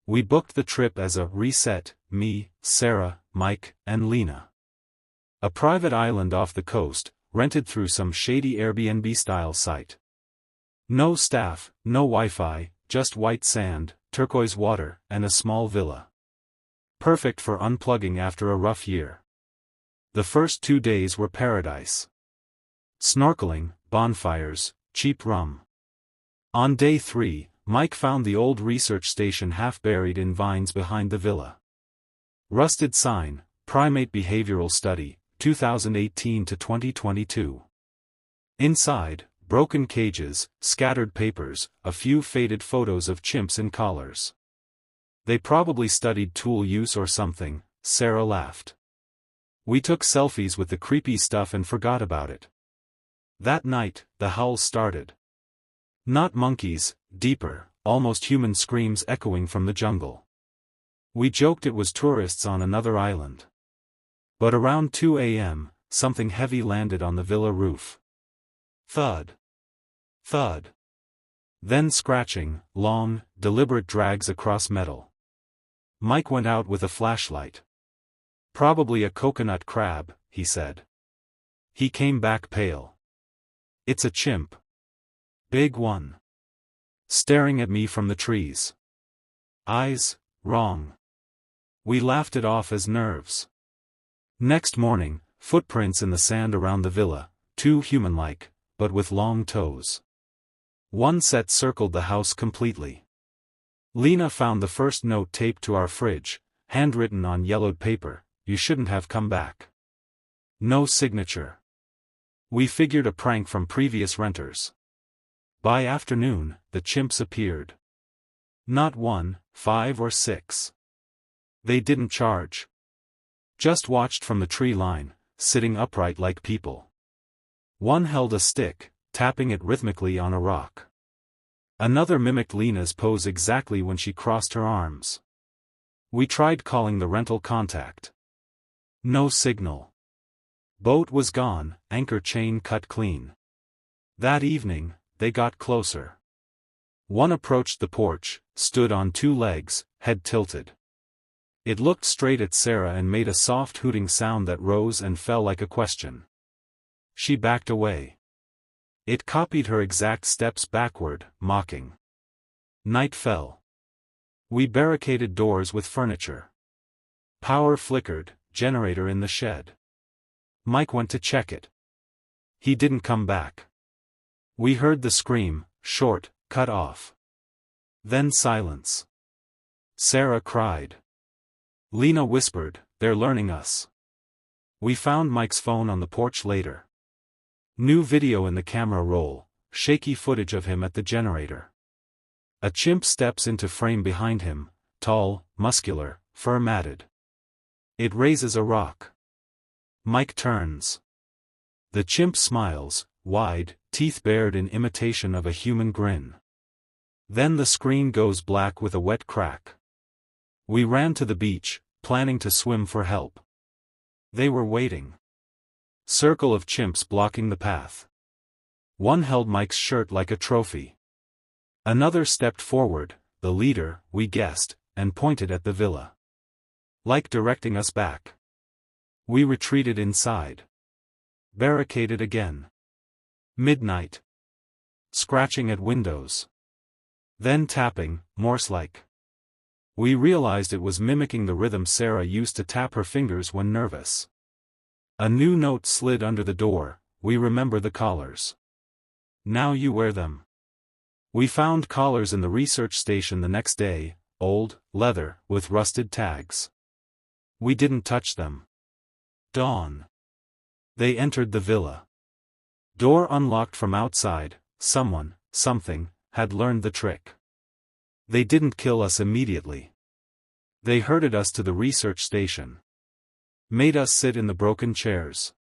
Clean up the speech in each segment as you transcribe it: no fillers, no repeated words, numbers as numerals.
We booked the trip as a reset, me, Sarah, Mike, and Lena. A private island off the coast, rented through some shady Airbnb-style site. No staff, no Wi-Fi, just white sand, turquoise water, and a small villa. Perfect for unplugging after a rough year. The first 2 days were paradise. Snorkeling, bonfires, cheap rum. On day 3, Mike found the old research station half buried in vines behind the villa. Rusted sign, Primate Behavioral Study, 2018 to 2022. Inside, broken cages, scattered papers, a few faded photos of chimps in collars. They probably studied tool use or something, Sarah laughed. We took selfies with the creepy stuff and forgot about it. That night, the howls started. Not monkeys, deeper, almost human screams echoing from the jungle. We joked it was tourists on another island. But around 2 a.m., something heavy landed on the villa roof. Thud. Thud. Then scratching, long, deliberate drags across metal. Mike went out with a flashlight. Probably a coconut crab, he said. He came back pale. It's a chimp. Big one. Staring at me from the trees. Eyes, wrong. We laughed it off as nerves. Next morning, footprints in the sand around the villa, too human-like, but with long toes. One set circled the house completely. Lena found the first note taped to our fridge, handwritten on yellowed paper, "You shouldn't have come back." No signature. We figured a prank from previous renters. By afternoon, the chimps appeared. Not 1, 5 or 6. They didn't charge. Just watched from the tree line, sitting upright like people. One held a stick, tapping it rhythmically on a rock. Another mimicked Lena's pose exactly when she crossed her arms. We tried calling the rental contact. No signal. Boat was gone, anchor chain cut clean. That evening, they got closer. One approached the porch, stood on 2 legs, head tilted. It looked straight at Sarah and made a soft hooting sound that rose and fell like a question. She backed away. It copied her exact steps backward, mocking. Night fell. We barricaded doors with furniture. Power flickered, generator in the shed. Mike went to check it. He didn't come back. We heard the scream, short, cut off. Then silence. Sarah cried. Lena whispered, "They're learning us." We found Mike's phone on the porch later. New video in the camera roll, shaky footage of him at the generator. A chimp steps into frame behind him, tall, muscular, fur matted. It raises a rock. Mike turns. The chimp smiles, wide, teeth bared in imitation of a human grin. Then the screen goes black with a wet crack. We ran to the beach, planning to swim for help. They were waiting. Circle of chimps blocking the path. One held Mike's shirt like a trophy. Another stepped forward, the leader, we guessed, and pointed at the villa. Like directing us back. We retreated inside. Barricaded again. Midnight. Scratching at windows. Then tapping, Morse-like. We realized it was mimicking the rhythm Sarah used to tap her fingers when nervous. A new note slid under the door, "We remember the collars. Now you wear them." We found collars in the research station the next day, old, leather, with rusted tags. We didn't touch them. Dawn. They entered the villa. Door unlocked from outside, someone, something, had learned the trick. They didn't kill us immediately. They herded us to the research station. Made us sit in the broken chairs.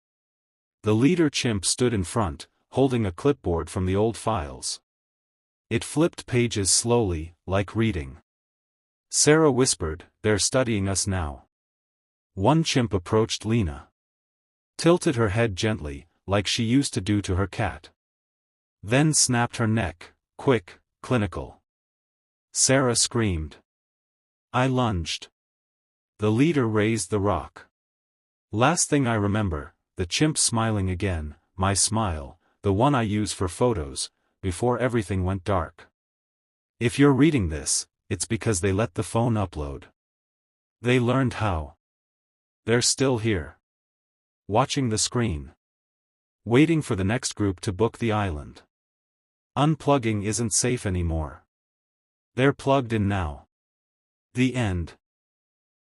The leader chimp stood in front, holding a clipboard from the old files. It flipped pages slowly, like reading. Sarah whispered, "They're studying us now." One chimp approached Lena. Tilted her head gently, like she used to do to her cat. Then snapped her neck, quick, clinical. Sarah screamed. I lunged. The leader raised the rock. Last thing I remember, the chimp smiling again, my smile, the one I use for photos, before everything went dark. If you're reading this, it's because they let the phone upload. They learned how. They're still here. Watching the screen. Waiting for the next group to book the island. Unplugging isn't safe anymore. They're plugged in now. The end.